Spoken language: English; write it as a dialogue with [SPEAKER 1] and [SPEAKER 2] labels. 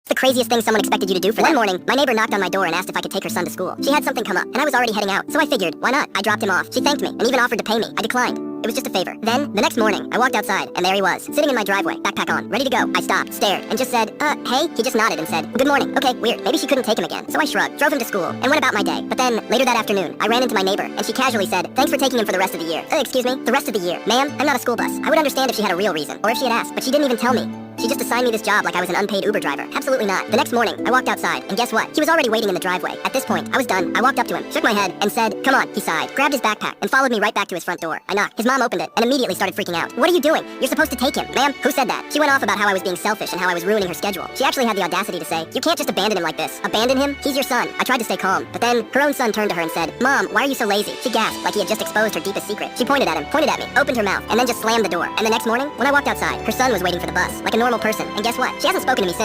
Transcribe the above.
[SPEAKER 1] The craziest thing someone expected you to do for them. One morning, my neighbor knocked on my door and asked if I could take her son to school. She had something come up, and I was already heading out, so I figured, why not? I dropped him off. She thanked me, and even offered to pay me. I declined. It was just a favor. Then, the next morning, I walked outside, and there he was, sitting in my driveway, backpack on, ready to go. I stopped, stared, and just said, hey? He just nodded and said, well, good morning. Okay, weird. Maybe she couldn't take him again. So I shrugged, drove him to school, and went about my day. But then, later that afternoon, I ran into my neighbor, and she casually said, thanks for taking him for the rest of the year. Excuse me? The rest of the year? Ma'am, I'm not a school bus. I would understand if she had a real reason, or if she had asked, but she didn't even tell me. She just assigned me this job like I was an unpaid Uber driver. Absolutely not. The next morning, I walked outside, and guess what? He was already waiting in the driveway. At this point, I was done. I walked up to him, shook my head, and said, come on. He sighed, grabbed his backpack, and followed me right back to his front door. I knocked. His mom opened it, and immediately started freaking out. What are you doing? You're supposed to take him. Ma'am, who said that? She went off about how I was being selfish and how I was ruining her schedule. She actually had the audacity to say, you can't just abandon him like this. Abandon him? He's your son. I tried to stay calm, but then her own son turned to her and said, Mom, why are you so lazy? She gasped like he had just exposed her deepest secret. She pointed at him, pointed at me, opened her mouth, and then just slammed the door. And the next morning, when I walked outside, her son was waiting for the bus, like a normal person. And guess what? She hasn't spoken to me since.